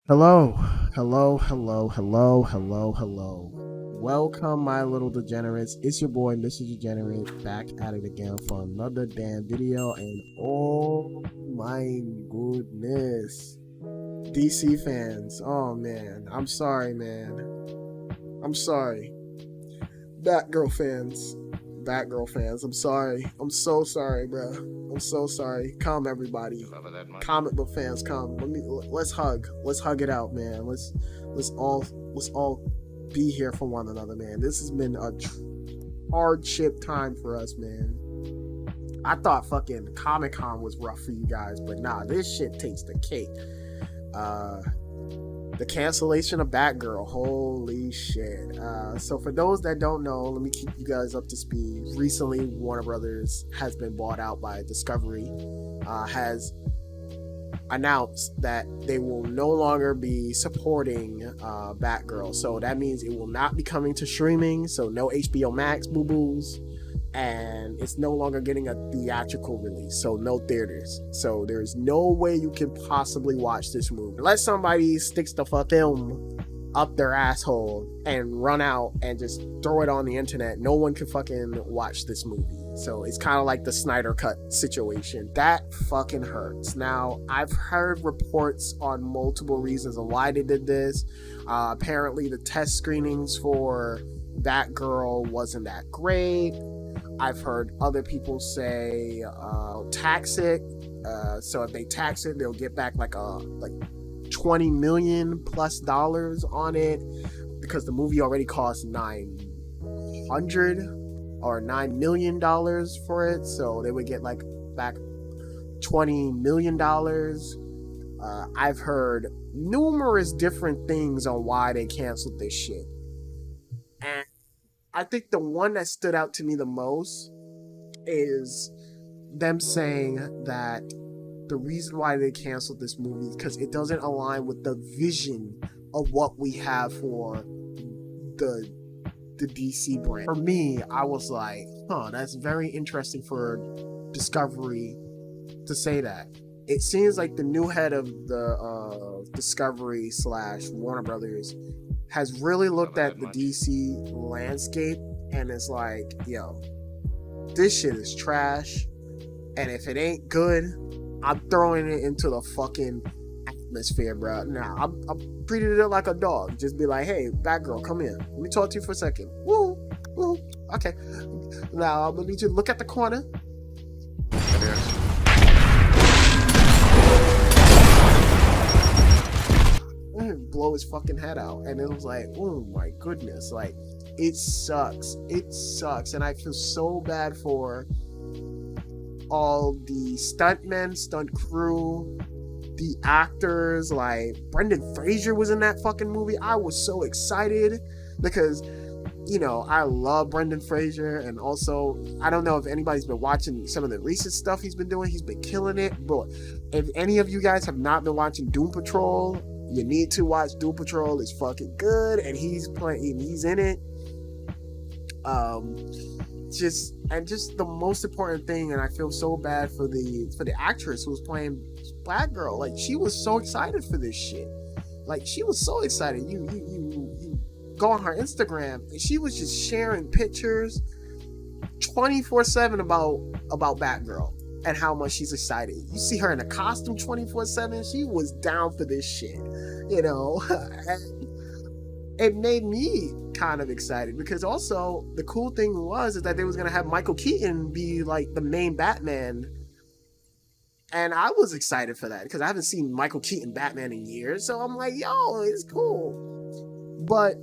Hello, hello. Welcome, my little degenerates. It's your boy, Mr. Degenerate, back at it again for another damn video. And oh my goodness, DC fans. Oh man, I'm sorry, man. I'm sorry. Batgirl fans. I'm sorry. I'm so sorry, bro. I'm so sorry. Calm, everybody. Comic book fans, come. Let's hug. Let's hug it out, man. Let's all be here for one another, man. This has been a hardship time for us, man. I thought fucking Comic-Con was rough for you guys, but nah, this shit takes the cake. The cancellation of Batgirl, holy shit. So for those that don't know, let me keep you guys up to speed. Recently, Warner Brothers has been bought out by Discovery, has announced that they will no longer be supporting Batgirl. So that means it will not be coming to streaming, so no HBO Max boo-boos, and it's no longer getting a theatrical release, so no theaters. So there's no way you can possibly watch this movie unless somebody sticks the film up their asshole and run out and just throw it on the internet. No one can fucking watch this movie. So it's kind of like the Snyder Cut situation. That fucking hurts. Now, I've heard reports on multiple reasons of why they did this. Apparently the test screenings for Batgirl wasn't that great. I've heard other people say tax it. So if they tax it, they'll get back like $20 million plus on it, because the movie already cost $900 or $9 million for it. So they would get like back $20 million. I've heard numerous different things on why they canceled this shit. And I think the one that stood out to me the most is them saying that the reason why they canceled this movie is because it doesn't align with the vision of what we have for the DC brand. For me, I was like, that's very interesting for Discovery to say that. It seems like the new head of the Discovery / Warner Brothers has really looked at the DC landscape and is like, yo, this shit is trash, and if it ain't good, I'm throwing it into the fucking atmosphere, bro. Now, I'm treating it like a dog. Just be like, hey, Batgirl, come here. Let me talk to you for a second. Woo, woo. Okay. Now, I'm gonna need you to look at the corner. Blow his fucking head out. And it was like, oh my goodness. Like, it sucks. And I feel so bad for all the stuntmen, stunt crew, the actors. Like, Brendan Fraser was in that fucking movie. I was so excited because, you know, I love Brendan Fraser. And also, I don't know if anybody's been watching some of the recent stuff he's been doing. He's been killing it. But if any of you guys have not been watching Doom Patrol, you need to watch Doom Patrol. It's fucking good, and he's in it. Just the most important thing, and I feel so bad for the actress who was playing Batgirl. Like, she was so excited for this shit. Like, she was so excited. You go on her Instagram, and she was just sharing pictures 24/7 about Batgirl and how much she's excited. You see her in a costume 24/7. She was down for this shit, you know. And it made me kind of excited because also the cool thing is that they was gonna have Michael Keaton be like the main Batman, and I was excited for that because I haven't seen Michael Keaton Batman in years. So I'm like, yo, it's cool. But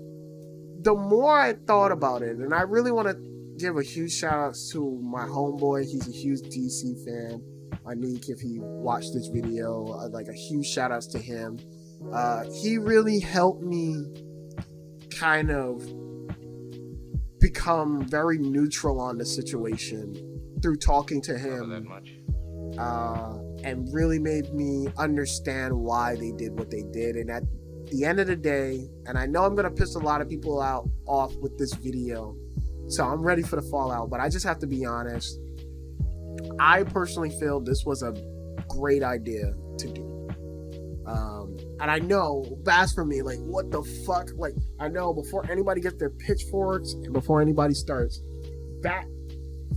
the more I thought about it, and I really want to give a huge shout out to my homeboy. He's a huge DC fan. Anik, if he watched this video, like a huge shout outs to him. He really helped me kind of become very neutral on the situation through talking to him, and really made me understand why they did what they did. And at the end of the day, and I know I'm gonna piss a lot of people off with this video, so I'm ready for the fallout, but I just have to be honest. I personally feel this was a great idea to do. And I know, blasphemy, like, what the fuck? Like, I know before anybody gets their pitchforks and before anybody starts bat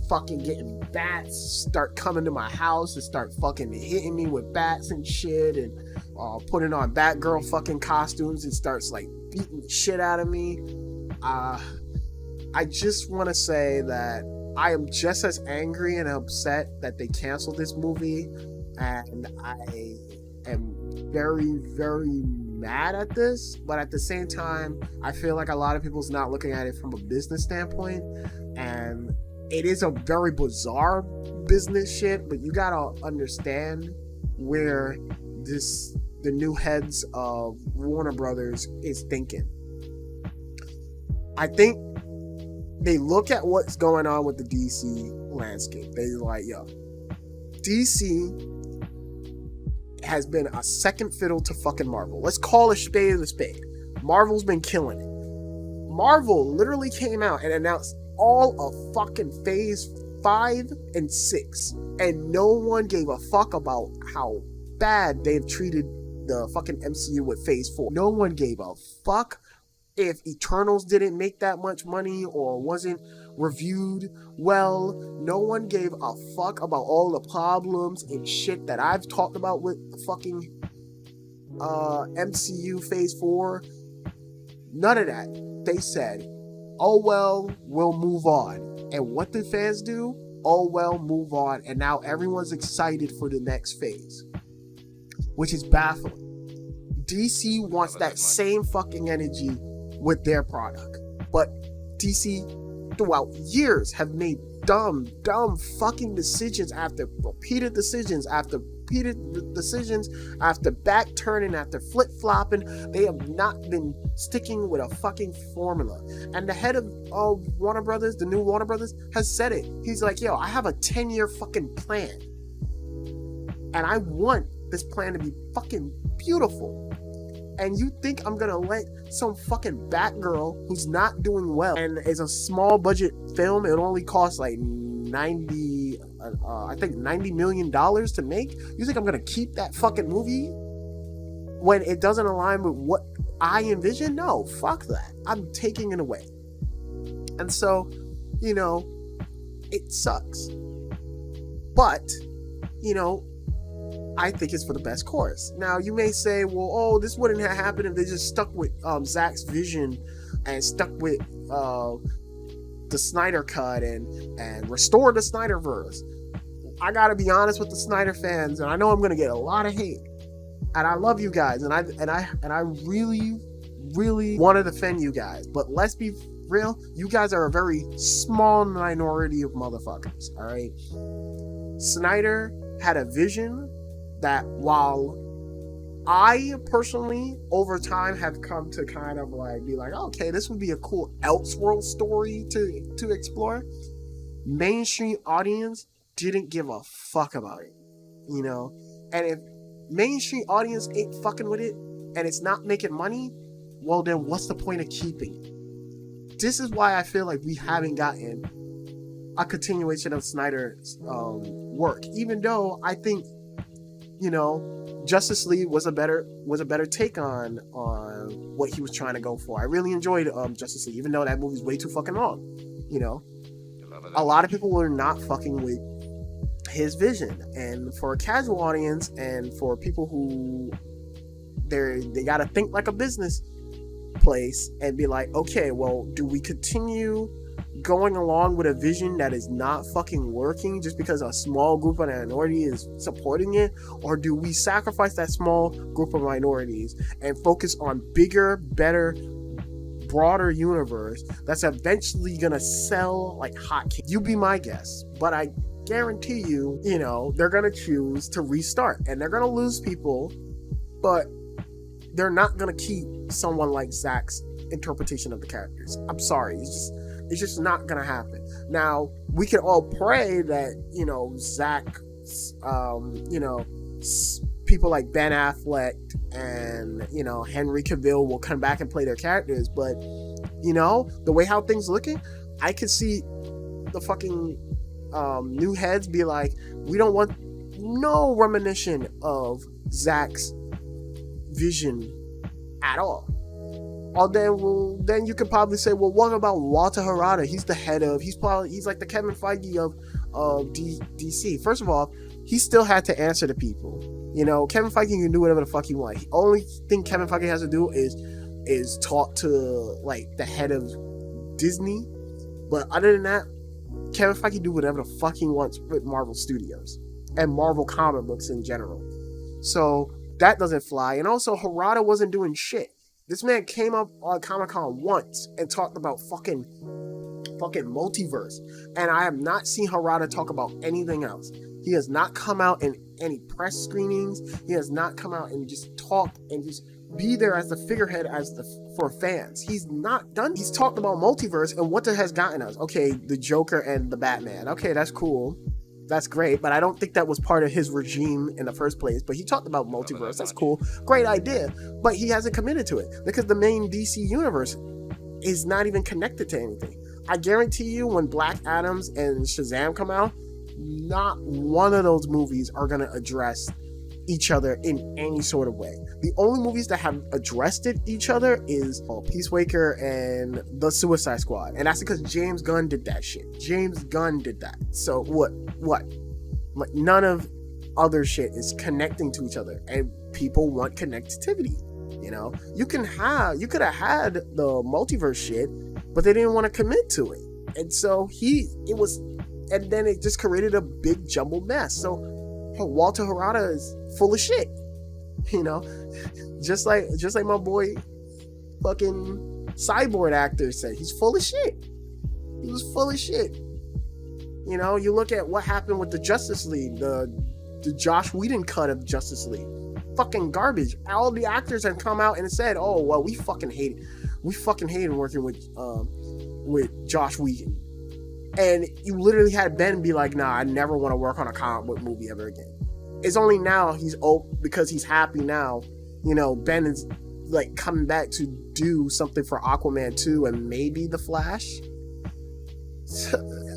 fucking getting bats, start coming to my house and start fucking hitting me with bats and shit and putting on Batgirl fucking costumes and starts like beating the shit out of me. I just want to say that I am just as angry and upset that they canceled this movie, and I am very, very mad at this. But at the same time, I feel like a lot of people's not looking at it from a business standpoint, and it is a very bizarre business shit. But you gotta understand where the new heads of Warner Brothers is thinking. I think they look at what's going on with the DC landscape. They're like, yo, DC has been a second fiddle to fucking Marvel. Let's call a spade a spade. Marvel's been killing it. Marvel literally came out and announced all of fucking phase 5 and 6. And no one gave a fuck about how bad they've treated the fucking MCU with phase 4. No one gave a fuck if Eternals didn't make that much money or wasn't reviewed well. No one gave a fuck about all the problems and shit that I've talked about with the fucking MCU phase 4. None of that. They said, oh well, we'll move on. And what did fans do? Oh well, move on. And now everyone's excited for the next phase, which is baffling. DC wants that same fucking energy with their product. But DC throughout years have made dumb fucking decisions after repeated decisions after back turning, after flip flopping. They have not been sticking with a fucking formula. And the head of Warner Brothers, the new Warner Brothers, has said it. He's like, yo, I have a 10-year fucking plan. And I want this plan to be fucking beautiful. And you think I'm gonna let some fucking Batgirl who's not doing well and is a small budget film, it only costs like $90 million to make? You think I'm gonna keep that fucking movie when it doesn't align with what I envision? No, fuck that. I'm taking it away. And so, you know, it sucks. But, you know, I think it's for the best course. Now, you may say, well, oh, this wouldn't have happened if they just stuck with Zack's vision and stuck with the Snyder Cut and restored the Snyderverse. I gotta be honest with the Snyder fans, and I know I'm gonna get a lot of hate. And I love you guys, and I really, really want to defend you guys. But let's be real, you guys are a very small minority of motherfuckers, all right? Snyder had a vision that, while I personally over time have come to kind of like be like, okay, this would be a cool Elseworld story to explore, mainstream audience didn't give a fuck about it, you know? And if mainstream audience ain't fucking with it and it's not making money, well then what's the point of keeping it? This is why I feel like we haven't gotten a continuation of Snyder's work, even though I think, you know, Justice League was a better take on what he was trying to go for. I really enjoyed Justice League, even though that movie's way too fucking long. You know, a lot of people were not fucking with his vision, and for a casual audience and for people who they gotta think like a business place and be like, okay, well, do we continue going along with a vision that is not fucking working just because a small group of minority is supporting it? Or do we sacrifice that small group of minorities and focus on bigger, better, broader universe that's eventually gonna sell like hotcakes? You be my guest, but I guarantee you, you know, they're gonna choose to restart and they're gonna lose people, but they're not gonna keep someone like Zack's interpretation of the characters. I'm sorry, it's just not gonna happen. Now, we can all pray that, you know, Zack, you know, people like Ben Affleck and, you know, Henry Cavill will come back and play their characters, but, you know, the way how things looking, I could see the fucking new heads be like, we don't want no reminiscence of Zack's vision at all. Or then you could probably say, well, what about Walter Harada? He's like the Kevin Feige of DC. First of all, he still had to answer to people. Kevin Feige can do whatever the fuck he wants. The only thing Kevin Feige has to do is talk to like the head of Disney. But other than that, Kevin Feige do whatever the fuck he wants with Marvel Studios and Marvel comic books in general. So that doesn't fly. And also, Harada wasn't doing shit. This man came up on Comic-Con once and talked about fucking multiverse. And I have not seen Harada talk about anything else. He has not come out in any press screenings. He has not come out and just talk and just be there as the figurehead for fans. He's not done. He's talked about multiverse and what that has gotten us. Okay, the Joker and the Batman. Okay, that's cool. That's great, but I don't think that was part of his regime in the first place. But he talked about multiverse. That's cool. Great idea. But he hasn't committed to it because the main DC universe is not even connected to anything. I guarantee you when Black Adams and Shazam come out, not one of those movies are going to address each other in any sort of way. The only movies that have addressed each other is Peacemaker and The Suicide Squad. And that's because James Gunn did that shit. James Gunn did that. So what? Like none of other shit is connecting to each other. And people want connectivity. You could have had the multiverse shit, but they didn't want to commit to it. And so and then it just created a big jumbled mess. So Walter Harada is full of shit, just like my boy fucking Cyborg actor said, he's full of shit. He was full of shit. You look at what happened with the Justice League, the Josh Whedon cut of Justice League, fucking garbage. All the actors have come out and said, oh well, we fucking hated working with Josh Whedon. And you literally had Ben be like, nah, I never want to work on a comic book movie ever again. It's only now because he's happy now. Ben is like coming back to do something for Aquaman 2 and maybe The Flash.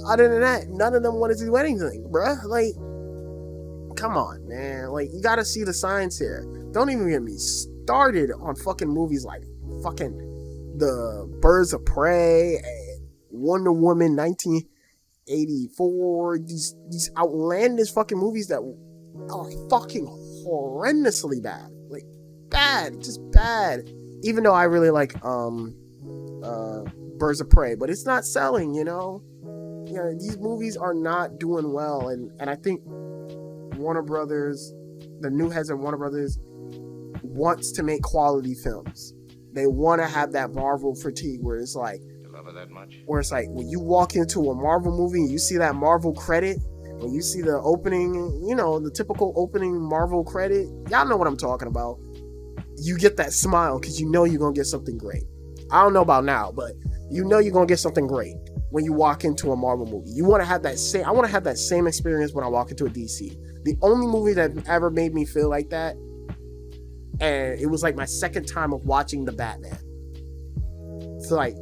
Other than that, none of them wanted to do anything, bruh. Like, come on, man. Like, you gotta see the signs here. Don't even get me started on fucking movies like fucking The Birds of Prey and Wonder Woman 1984, these outlandish fucking movies that are fucking horrendously bad. Like, bad, just bad. Even though I really like Birds of Prey, but it's not selling, these movies are not doing well, and I think Warner Brothers, the new heads of Warner Brothers, wants to make quality films. They want to have that Marvel fatigue where it's like, that much? Where it's like when you walk into a Marvel movie and you see that Marvel credit, when you see the opening, the typical opening Marvel credit, y'all know what I'm talking about. You get that smile because you're gonna get something great. I don't know about now, but you're gonna get something great when you walk into a Marvel movie. I want to have that same experience when I walk into a DC. The only movie that ever made me feel like that, and it was like my second time of watching the Batman. So like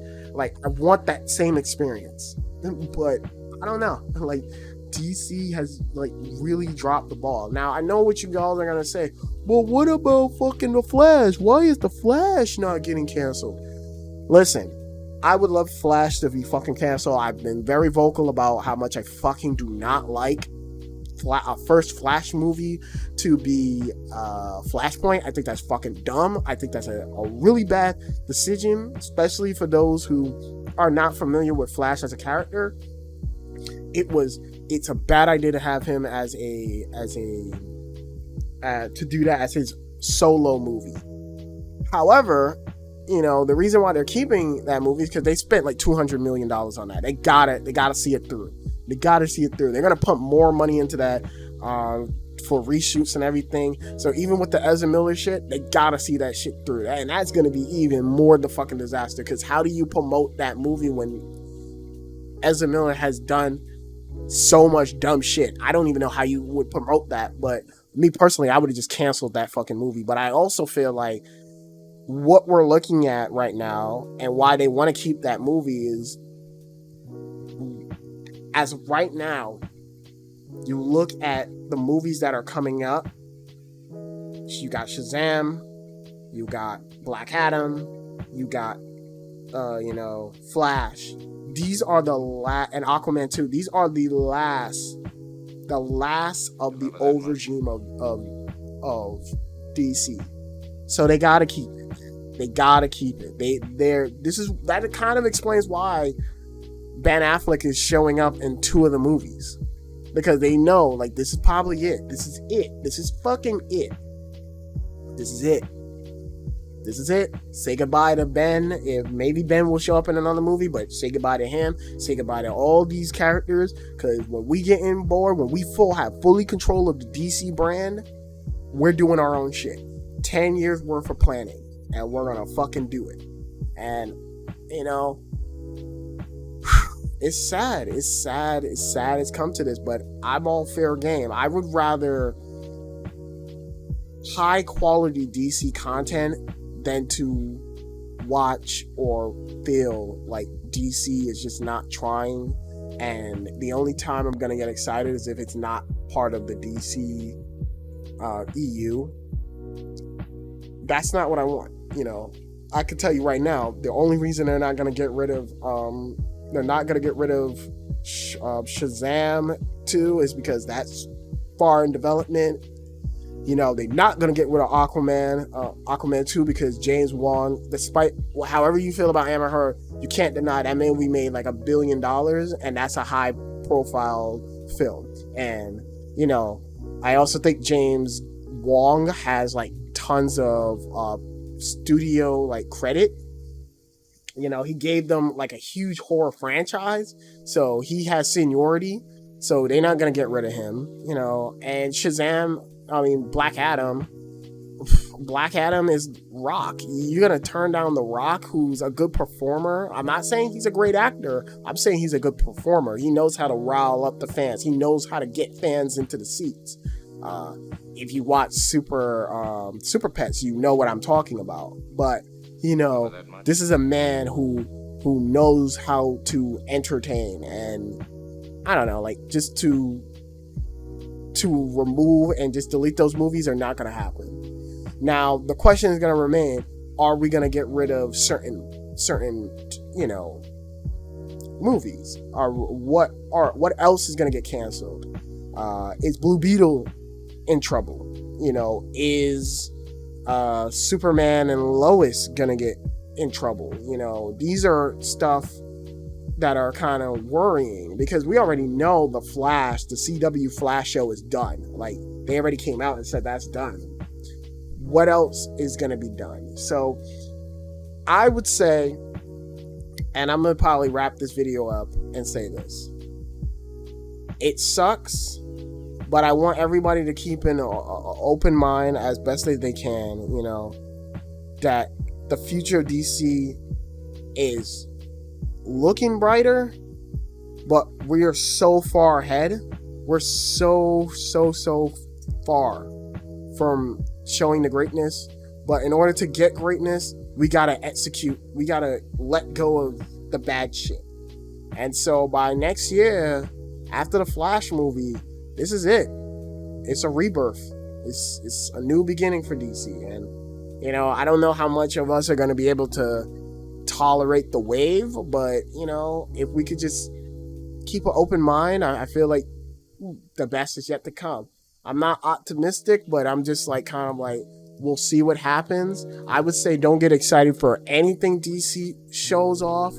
I want that same experience, but I don't know. Like, DC has like really dropped the ball. Now I know what you guys are gonna say. Well, what about fucking The Flash? Why is The Flash not getting canceled? Listen, I would love Flash to be fucking canceled. I've been very vocal about how much I fucking do not like a first Flash movie to be Flashpoint. I think that's fucking dumb. I think that's a really bad decision, especially for those who are not familiar with Flash as a character. It's a bad idea to have him as to do that as his solo movie. However, the reason why they're keeping that movie is because they spent like $200 million on that. They gotta see it through. They gotta see it through. They're gonna pump more money into that for reshoots and everything. So even with the Ezra Miller shit, they gotta see that shit through. And that's gonna be even more the fucking disaster. Because how do you promote that movie when Ezra Miller has done so much dumb shit? I don't even know how you would promote that. But me personally, I would have just canceled that fucking movie. But I also feel like what we're looking at right now and why they want to keep that movie is, as of right now, you look at the movies that are coming up. You got Shazam, You got Black Adam. You got, Flash. These are the and Aquaman 2. These are the last of the old regime of DC. So they gotta keep it. That kind of explains why Ben Affleck is showing up in 2 of the movies, because they know, like, this is probably it. This is it. This is fucking it. This is it. This is it. Say goodbye to Ben. If maybe Ben will show up in another movie, but say goodbye to him. Say goodbye to all these characters, because when we get in board, when we have fully control of the DC brand, we're doing our own shit. 10 years worth of planning, and we're gonna fucking do it. And it's sad. It's come to this, but I'm all fair game. I would rather high quality DC content than to watch or feel like DC is just not trying, and the only time I'm gonna get excited is if it's not part of the DC EU. That's not what I want. I can tell you right now, the only reason they're not gonna get rid of Shazam 2 is because that's far in development. They're not going to get rid of Aquaman 2, because James Wan, despite however you feel about Amber Heard, you can't deny that movie made like $1 billion, and that's a high profile film. And, I also think James Wong has like tons of studio like credit. He gave them like a huge horror franchise, so he has seniority, so they're not going to get rid of him. And Black Adam is Rock. You're going to turn down The Rock, who's a good performer. I'm not saying he's a great actor. I'm saying he's a good performer. He knows how to rile up the fans. He knows how to get fans into the seats. If you watch Super Pets, you know what I'm talking about. But, this is a man who knows how to entertain, and I don't know, like, just to remove and just delete those movies are not going to happen. Now, the question is going to remain, are we going to get rid of certain movies? Or what else is going to get canceled? Is Blue Beetle in trouble? Is Superman and Lois going to get in trouble? These are stuff that are kind of worrying, because we already know the CW Flash show is done. Like, they already came out and said that's done. What else is going to be done? So I would say, and I'm going to probably wrap this video up and say this: it sucks, but I want everybody to keep an open mind as best as they can, that the future of DC is looking brighter, but we are so far ahead. We're so far from showing the greatness. But in order to get greatness, we gotta execute. We gotta let go of the bad shit. And so by next year, after the Flash movie, this is it. It's a rebirth. It's a new beginning for DC. And I don't know how much of us are gonna be able to tolerate the wave, but if we could just keep an open mind, I feel like the best is yet to come. I'm not optimistic, but I'm just like kind of like, we'll see what happens. I would say don't get excited for anything DC shows off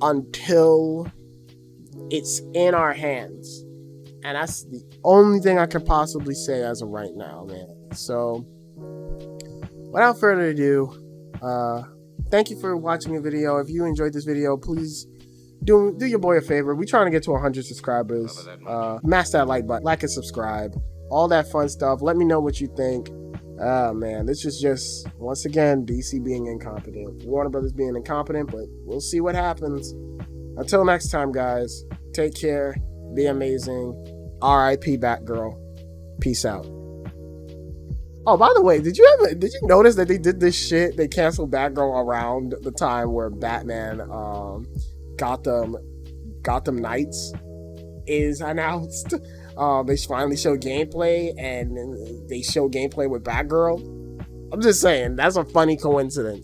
until it's in our hands, and that's the only thing I could possibly say as of right now, man. So without further ado, thank you for watching the video. If you enjoyed this video, please do your boy a favor. We're trying to get to 100 subscribers. Smash that like button, like and subscribe, all that fun stuff. Let me know what you think. Man, this is just, once again, DC being incompetent. Warner Brothers being incompetent, but we'll see what happens. Until next time, guys, take care, be amazing. R.I.P. Batgirl. Peace out. Oh, by the way, did you notice that they did this shit? They canceled Batgirl around the time where Batman Gotham Knights is announced. They finally showed gameplay, and they show gameplay with Batgirl. I'm just saying, that's a funny coincidence.